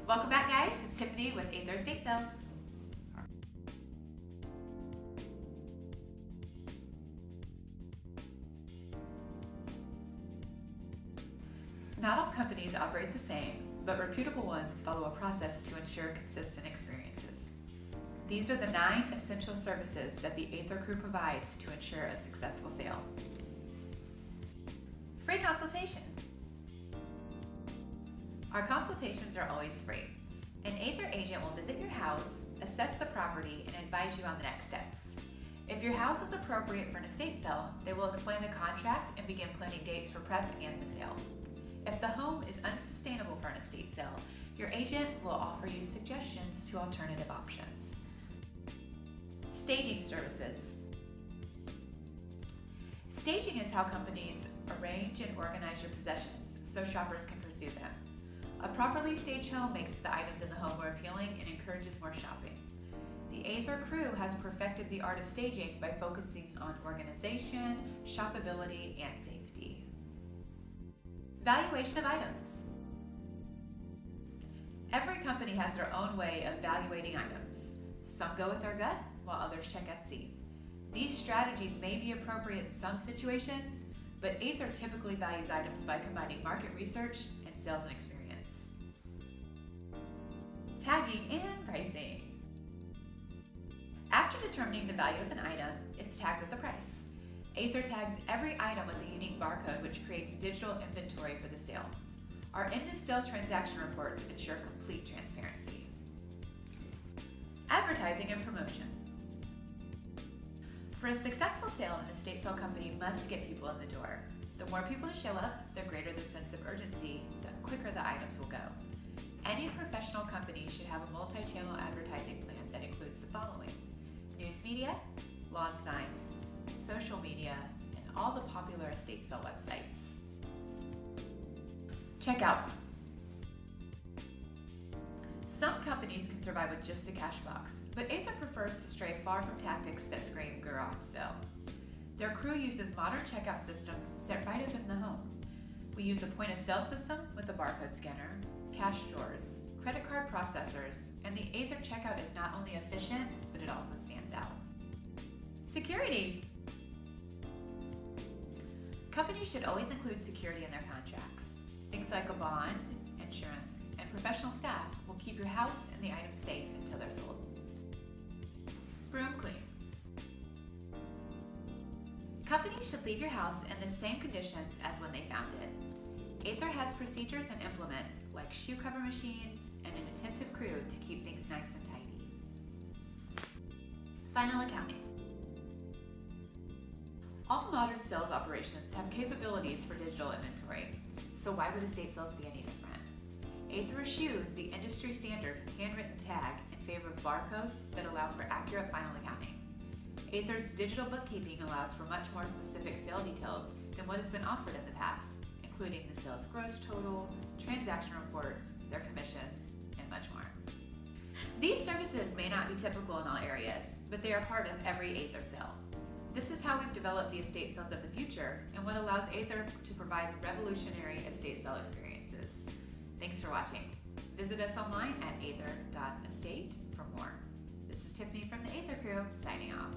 Welcome back, guys. It's Tiffany with Aether Estate Sales. Not all companies operate the same, but reputable ones follow a process to ensure consistent experiences. These are the 9 essential services that the Aether crew provides to ensure a successful sale. Free consultation. Our consultations are always free. An Aether agent will visit your house, assess the property, and advise you on the next steps. If your house is appropriate for an estate sale, they will explain the contract and begin planning dates for prep and the sale. If the home is unsustainable for an estate sale, your agent will offer you suggestions to alternative options. Staging services. Staging is how companies arrange and organize your possessions so shoppers can pursue them. A properly staged home makes the items in the home more appealing and encourages more shopping. The Aether crew has perfected the art of staging by focusing on organization, shoppability, and safety. Valuation of items. Every company has their own way of valuating items. Some go with their gut, while others check Etsy. These strategies may be appropriate in some situations, but Aether typically values items by combining market research and sales and experience. Tagging and pricing. After determining the value of an item, it's tagged with the price. Aether tags every item with a unique barcode, which creates digital inventory for the sale. Our end-of-sale transaction reports ensure complete transparency. Advertising and promotion. For a successful sale, an estate sale company must get people in the door. The more people who show up, the greater the sense of urgency, the quicker the items will go. Any professional company should have a multi-channel advertising plan that includes the following: news media, lawn signs, social media, and all the popular estate sale websites. Checkout. Some companies can survive with just a cash box, but Aether prefers to stray far from tactics that scream garage sale. Their crew uses modern checkout systems set right up in the home. We use a point-of-sale system with a barcode scanner, cash drawers, credit card processors, and the Aether checkout is not only efficient, but it also stands out. Security. Companies should always include security in their contracts. Things like a bond, insurance, and professional staff will keep your house and the items safe until they're sold. Broom clean. Companies should leave your house in the same conditions as when they found it. Aether has procedures and implements like shoe cover machines and an attentive crew to keep things nice and tidy. Final accounting. All modern sales operations have capabilities for digital inventory, so why would estate sales be any different? Aether eschews the industry standard handwritten tag in favor of barcodes that allow for accurate final accounting. Aether's digital bookkeeping allows for much more specific sale details than what has been offered in the past, including the sales gross total, transaction reports, their commissions, and much more. These services may not be typical in all areas, but they are part of every Aether sale. This is how we've developed the estate sales of the future and what allows Aether to provide revolutionary estate sale experiences. Thanks for watching. Visit us online at aether.estate for more. This is Tiffany from the Aether crew, signing off.